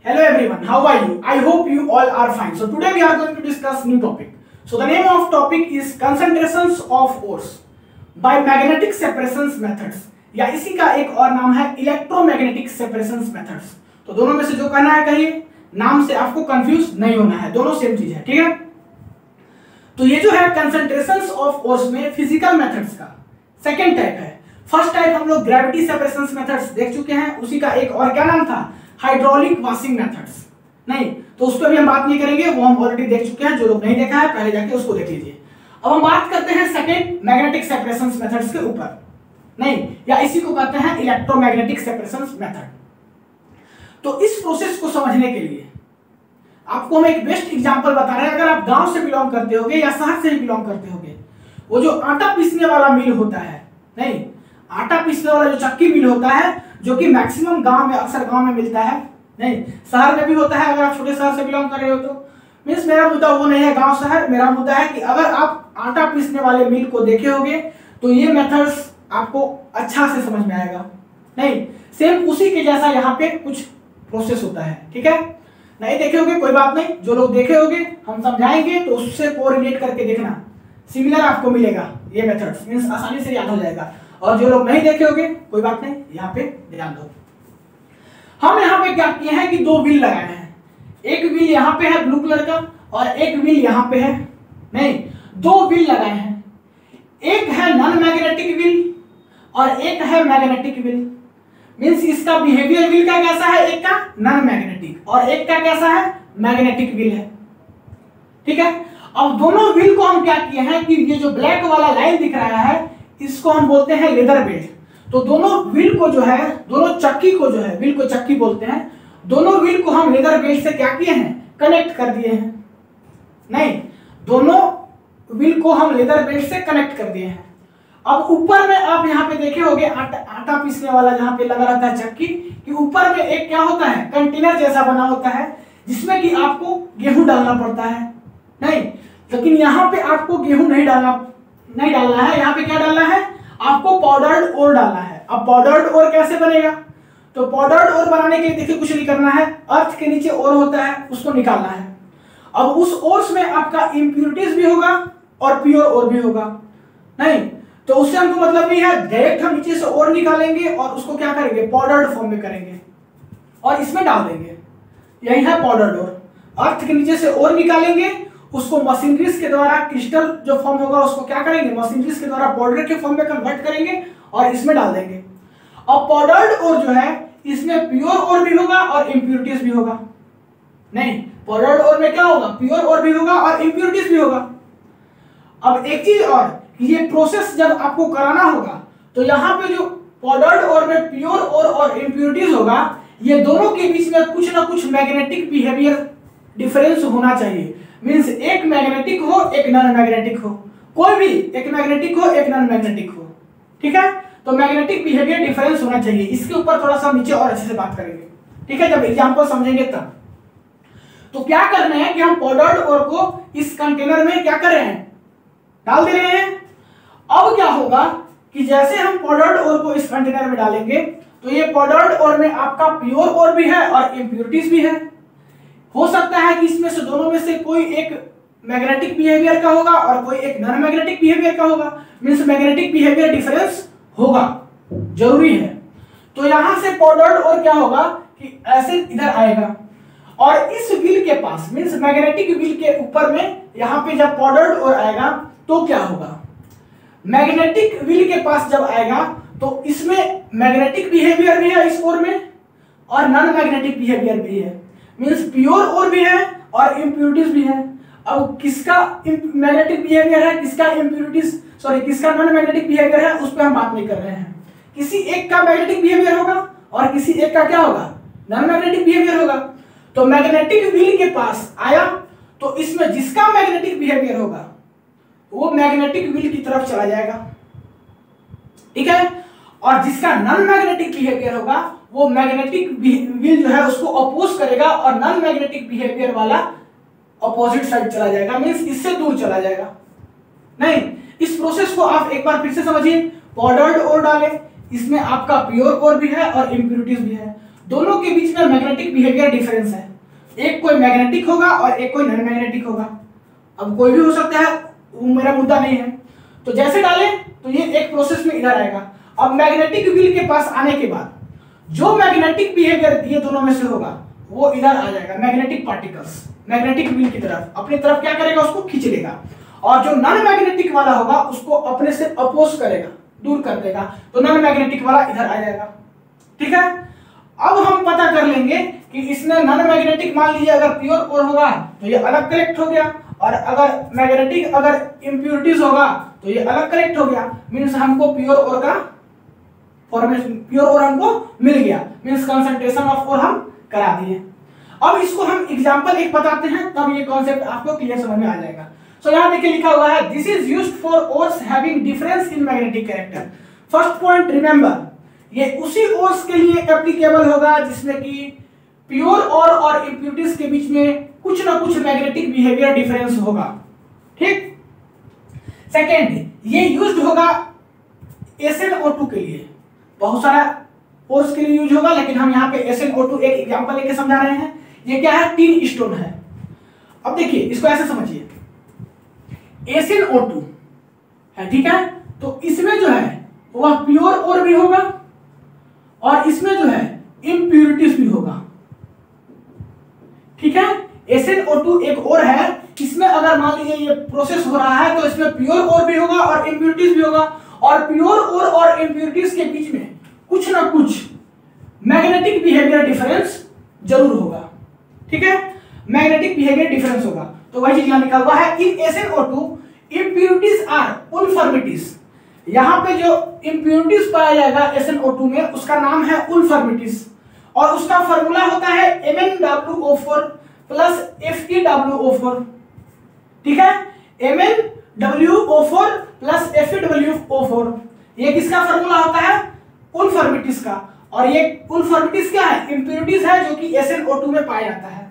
Hello everyone, how are you? I hope you all are fine. So today we are going to discuss new topic. So the name of topic is concentrations of ores by magnetic separations methods, या इसी का एक और नाम है electromagnetic separations methods. तो दोनों में से जो करना है कहिए, नाम से आपको कंफ्यूज नहीं होना है, दोनों सेम चीज है, ठीक है। तो ये जो है कंसंट्रेशंस ऑफ ओर्स में फिजिकल मेथड्स का सेकंड टाइप है। फर्स्ट टाइप हम लोग ग्रेविटी सेपरेशंस मेथड्स देख चुके हैं, उसी का एक और क्या नाम था, हाइड्रोलिक वॉशिंग मेथड्स। नहीं तो उस पर भी हम बात नहीं करेंगे, वो हम ऑलरेडी देख चुके हैं। जो लोग नहीं देखा है पहले जाके उसको देख लीजिए। अब हम बात करते हैं सेकंड मैग्नेटिक सेपरेशंस मेथड्स के ऊपर, नहीं या इसी को कहते हैं इलेक्ट्रोमैग्नेटिक सेपरेशंस मेथड। तो इस प्रोसेस को समझने के लिए आपको हम एक बेस्ट एग्जांपल बता रहे हैं। अगर आप गांव से बिलोंग करते होगे या शहर से भी बिलोंग करते होगे, वो जो आटा पीसने वाला मिल होता है, नहीं आटा पीसने वाला जो चक्की मिल होता है, जो कि मैक्सिमम गांव में अक्सर गांव में मिलता है, नहीं शहर में भी होता है। अगर आप छोटे शहर से बिलोंग कर रहे हो तो मीन्स मेरा मुद्दा वो नहीं है गांव शहर, मेरा मुद्दा है कि अगर आप आटा पीसने वाले मिल को देखे होगे तो ये मेथड्स आपको अच्छा से समझ में आएगा। नहीं सेम उसी के जैसा यहाँ पे कुछ प्रोसेस होता है, ठीक है। नहीं देखे होगे कोई बात नहीं, जो लोग देखे होगे हम समझाएंगे तो उससे कोरिलेट करके देखना, सिमिलर आपको मिलेगा ये मेथड्स, मीन्स आसानी से याद हो जाएगा। और जो लोग नहीं देखे होगे कोई बात नहीं, यहाँ पे ध्यान दो। हम यहाँ पे क्या किए हैं कि दो व्हील लगाए हैं, एक व्हील यहाँ पे है ब्लू कलर का और एक व्हील यहाँ पे है, नहीं दो व्हील लगाए हैं। एक है नॉन मैग्नेटिक व्हील और एक है मैग्नेटिक व्हील। मींस इसका बिहेवियर व्हील का कैसा है, एक का नॉन मैग्नेटिक और एक का कैसा है, मैग्नेटिक व्हील है, ठीक है। अब दोनों व्हील को हम क्या किए हैं कि ये जो ब्लैक वाला लाइन दिख रहा है इसको हम बोलते हैं लेदर बेल्ट। तो दोनों व्हील को जो है, दोनों चक्की को जो है, व्हील को चक्की बोलते हैं, दोनों व्हील को हम लेदर बेल्ट से क्या किए हैं, कनेक्ट कर दिए हैं। नहीं दोनों व्हील को हम लेदर बेल्ट से कनेक्ट कर दिए हैं। अब ऊपर में आप यहाँ पे देखे होंगे आटा पीसने वाला जहाँ पे लगा रहता है चक्की कि ऊपर में एक क्या होता है, कंटेनर जैसा बना होता है जिसमें कि आपको गेहूं डालना पड़ता है। नहीं लेकिन यहाँ पे आपको गेहूं नहीं डालना है, यहाँ पे क्या डालना है, आपको पाउडर्ड ओर डालना है। अब पाउडर्ड ओर कैसे बनेगा, तो पाउडर्ड ओर बनाने के लिए देखिए कुछ नहीं करना है, अर्थ के नीचे ओर होता है उसको निकालना है। अब उस ओर्स में आपका इंप्यूरिटीज भी होगा और प्योर ओर भी होगा। नहीं तो उससे हमको मतलब नहीं है, डायरेक्ट हम नीचे से ओर निकालेंगे और उसको क्या करेंगे, पाउडर्ड फॉर्म में करेंगे और इसमें डाल देंगे। यही है पाउडर्ड ओर। अर्थ के नीचे से ओर निकालेंगे, उसको मशीनरीज के द्वारा क्रिस्टल जो फॉर्म होगा उसको क्या करेंगे, मशीनरीज के द्वारा पाउडर के फॉर्म में कन्वर्ट करेंगे और इसमें डाल देंगे। और पाउडर्ड ओर जो है इसमें प्योर ओर भी होगा और इंप्यूरिटीज भी होगा। नहीं पाउडर्ड ओर में क्या होगा, प्योर ओर भी होगा और इंप्यूरिटीज भी होगा। अब एक चीज और, ये प्रोसेस जब आपको कराना होगा तो यहाँ पे जो पाउडर्ड ओर में प्योर ओर और इंप्यूरिटीज होगा, ये दोनों के बीच में कुछ ना कुछ मैग्नेटिक बिहेवियर डिफरेंस होना चाहिए। मींस एक मैग्नेटिक हो एक नॉन मैग्नेटिक हो, कोई भी एक मैग्नेटिक हो एक नॉन मैग्नेटिक हो, ठीक है। तो मैग्नेटिक बिहेवियर डिफरेंस होना चाहिए। इसके ऊपर थोड़ा सा नीचे और अच्छे से बात करेंगे, ठीक है, जब एग्जांपल समझेंगे तब। तो क्या करना है कि हम पाउडर्ड ओर को इस कंटेनर में क्या कर रहे हैं, डाल दे रहे हैं। अब क्या होगा कि जैसे हम पाउडर्ड ओर को इस कंटेनर में डालेंगे तो ये पाउडर्ड ओर में आपका प्योर ओर भी है और इंप्यूरिटीज भी है। हो सकता है कि इसमें से दोनों में से कोई एक मैग्नेटिक बिहेवियर का होगा और कोई एक नॉन मैग्नेटिक बिहेवियर का होगा। मींस मैग्नेटिक बिहेवियर डिफरेंस होगा, जरूरी है। तो यहां से पाउडर्ड ओर क्या होगा कि ऐसे इधर आएगा और इस व्हील के पास, मींस मैग्नेटिक व्हील के ऊपर में यहां पे जब पाउडर्ड ओर आएगा तो क्या होगा, मैग्नेटिक व्हील के पास जब आएगा तो इसमें मैग्नेटिक बिहेवियर भी है इस ओर में और नॉन मैग्नेटिक बिहेवियर भी है। मींस प्योर ओर भी है और इंप्यूरिटीज भी है। अब किसका मैग्नेटिक बिहेवियर है, किसका इंप्यूरिटीज किसका नॉन मैग्नेटिक बिहेवियर है, उस पर हम बात नहीं कर रहे हैं। किसी एक का मैग्नेटिक बिहेवियर होगा और किसी एक का क्या होगा, नॉन मैग्नेटिक बिहेवियर होगा। तो मैग्नेटिक व्हील के पास आया तो इसमें जिसका मैग्नेटिक बिहेवियर होगा वो मैग्नेटिक व्हील की तरफ चला जाएगा, ठीक है। और जिसका नॉन मैग्नेटिक बिहेवियर होगा वो मैग्नेटिक व्हील जो है उसको अपोज करेगा और नॉन मैग्नेटिक बिहेवियर वाला अपोजिट साइड चला जाएगा, मींस इससे दूर चला जाएगा। नहीं इस प्रोसेस को आप एक बार फिर से समझिए। पाउडर्ड ओर डाले, इसमें आपका प्योर ओर भी है और इंप्यूरिटीज भी है। दोनों के बीच में मैग्नेटिक बिहेवियर डिफरेंस है, एक कोई मैग्नेटिक होगा और एक कोई नॉन मैग्नेटिक होगा। अब कोई भी हो सकता है, वो मेरा मुद्दा नहीं है। तो जैसे डाले तो ये एक प्रोसेस में इधर आएगा। अब मैग्नेटिक व्हील के पास आने के बाद जो मैग्नेटिक बिहेवियर ये दोनों में से होगा वो इधर आ जाएगा, मैग्नेटिक पार्टिकल्स मैग्नेटिक व्हील की तरफ अपनी तरफ क्या करेगा, उसको खींच लेगा। और जो नॉन मैग्नेटिक वाला होगा उसको अपने से अपोज करेगा, दूर कर देगा, तो नॉन मैग्नेटिक वाला इधर आ जाएगा। ठीक है, अब हम पता कर लेंगे कि इसमें नॉन मैग्नेटिक मान लीजिए अगर प्योर और होगा तो ये अलग कलेक्ट हो गया, और अगर मैग्नेटिक अगर इंप्योरिटीज होगा तो ये अलग कलेक्ट हो गया। मींस हमको प्योर और का फॉर्मेशन, प्योर और हमको मिल गया, मींस कंसंट्रेशन ऑफ और हम करा दिए। अब इसको हम एग्जांपल एक बताते हैं, तब ये कॉन्सेप्ट आपको क्लियर समझ में आ जाएगा। सो यहां देखिए लिखा हुआ है, this is used for ores having difference in magnetic character. First point remember, ये उसी ओर्स के लिए एप्लीकेबल होगा जिसमें कि प्योर और इंप्योरिटीज के बीच में कुछ ना कुछ मैग्नेटिक बिहेवियर डिफरेंस होगा। ठीक, सेकेंड, ये यूज्ड होगा SnO2 के लिए, बहुत सारा ओर्स के लिए यूज होगा, लेकिन हम यहाँ पे SnO2 एक एग्जांपल लेके समझा रहे हैं। ये क्या है, टिन स्टोन है। अब देखिए इसको ऐसे समझिए, SnO2 है, ठीक है, तो इसमें जो है वह प्योर और भी होगा और इसमें जो है इंप्योरिटीज भी होगा। ठीक है, SnO2 एक और है, इसमें अगर मान लीजिए ये प्रोसेस हो रहा है तो इसमें प्योर और भी होगा और इंप्योरिटीज भी होगा, और प्योर और इंप्योरिटीज के बीच में कुछ ना कुछ मैग्नेटिक बिहेवियर डिफरेंस जरूर होगा। ठीक है, मैग्नेटिक बिहेवियर डिफरेंस होगा। तो वही चीज यहां लिखा हुआ है, इन SnO2 impurities are उल्फर्मिटीज। यहां पे जो इंप्योरिटीज पाया जाएगा SnO2 में उसका नाम है उल्फर्मिटीज, और उसका फॉर्मूला होता है MnWO4 प्लस FeWO4। ठीक है, MnWO4 प्लस FeWO4 ये किसका फॉर्मूला होता है, उल्फर्मिटीज का। और ये उल्फर्मिटीज क्या है, इंप्योरिटीज है जो कि SnO2 में पाया जाता है।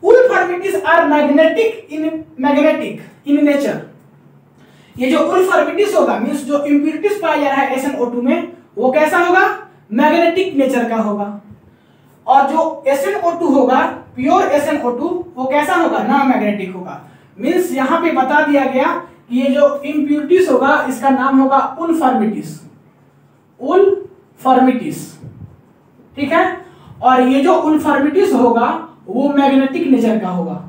उल्फर्मिटीज आर मैग्नेटिक इन नेचर। ये जो उल्फर्मिटीज होगा मींस जो इंप्योरिटीज पाया जा रहा है SnO2 में वो कैसा होगा, मैग्नेटिक नेचर का होगा। और जो SnO2 होगा, प्योर SnO2, वो कैसा होगा, नॉन मैग्नेटिक होगा। मींस यहां पे बता दिया गया कि ये जो इंप्योरिटीज होगा इसका नाम होगा उल्फर्मिटीज। ठीक है, और ये जो उल्फर्मिटीज होगा वो मैग्नेटिक नेचर का होगा,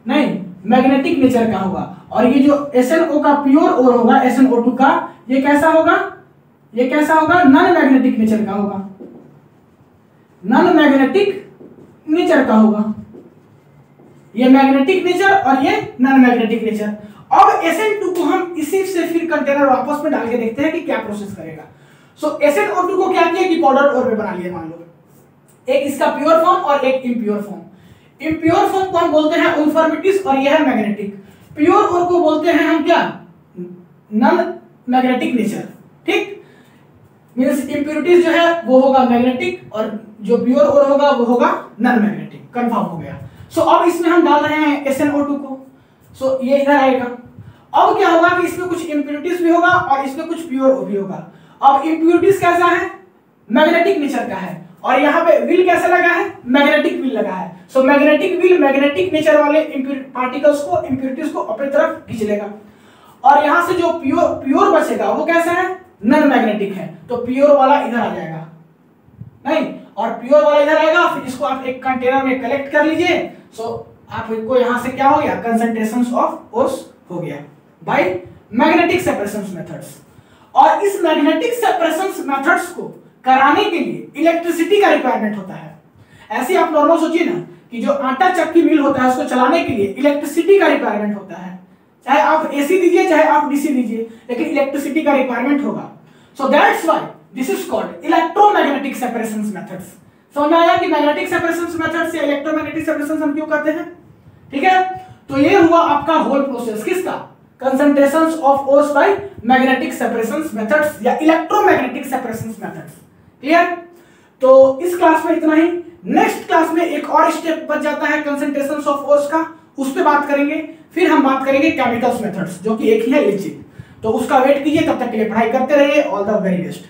नहीं मैग्नेटिक नेचर का होगा। और ये जो SnO का प्योर और होगा SnO2 का, ये कैसा होगा, ये कैसा होगा, नॉन मैग्नेटिक नेचर का होगा, नॉन मैग्नेटिक नेचर का होगा। ये मैग्नेटिक नेचर और ये नॉन मैग्नेटिक नेचर। अब Sn2 को हम इसी से फिर कंटेनर वापस में डाल के देखते हैं कि क्या प्रोसेस करेगा। सो SnO2 को क्या किया कि पाउडर और में बना लिया, मान लो एक इसका प्योर फॉर्म और एक इम्प्योर फॉर्म। इम्प्योर फॉर्म को हम बोलते हैं उल्फर्मिटीज और यह है मैग्नेटिक। प्योर और को बोलते हैं हम क्या, नॉन मैग्नेटिक नेचर। ठीक, मींस इंप्योरिटीज जो है वो होगा मैग्नेटिक और जो प्योर और होगा वो होगा नॉन मैग्नेटिक। कंफर्म हो गया। सो अब इसमें हम डाल रहे हैं SnO2 को, सो ये इधर आएगा। अब क्या होगा कि इसमें कुछ इंप्योरिटीज भी होगा और इसमें कुछ प्योर भी होगा। अब इंप्योरिटीज कैसा है, मैग्नेटिक नेचर का है, और यहाँ पे व्हील कैसा लगा है, मैग्नेटिक व्हील लगा है। So magnetic wheel magnetic nature वाले पार्टिकल्स को, इंप्योरिटीज को अपनी तरफ खींच लेगा। और यहाँ से जो प्योर बचेगा वो कैसा है, नॉन मैग्नेटिक है, तो प्योर वाला इधर आ जाएगा, नहीं, और प्योर वाला इधर आएगा। फिर इसको आप एक कंटेनर में कलेक्ट कर लीजिए। सो आपको यहाँ से क्या हो गया, कंसंट्रेशंस ऑफ ओर्स हो गया बाय मैग्नेटिक सेपरेशन मेथड्स। और इस मैग्नेटिक सेपरेशन मेथड्स को कराने के लिए इलेक्ट्रिसिटी का रिक्वायरमेंट होता है। ऐसे आप नॉर्मल सोचिए ना कि जो आटा चक्की मिल होता है उसको चलाने के लिए इलेक्ट्रिसिटी का रिक्वायरमेंट होता है। चाहे आप एसी दीजिए चाहे आप डीसी दीजिए, लेकिन इलेक्ट्रिसिटी का रिक्वायरमेंट होगा। So that's why this is called electromagnetic separation methods. समझ में आया कि मैग्नेटिक सेपरेशन मेथड्स या इलेक्ट्रोमैग्नेटिक सेपरेशन हम क्यों करते हैं। ठीक है, तो ये हुआ आपका होल प्रोसेस किसका, concentrations of ores by magnetic separation methods या इलेक्ट्रोमैग्नेटिक सेपरेशन मेथड्स। क्लियर। तो इस क्लास में इतना ही। नेक्स्ट क्लास में एक और स्टेप बच जाता है कंसंट्रेशंस ऑफ ओर्स का, उस पे बात करेंगे। फिर हम बात करेंगे केमिकल्स मेथड्स, जो कि एक ही है लिचिंग। तो उसका वेट कीजिए, तब तक के लिए पढ़ाई करते रहिए। All the very best.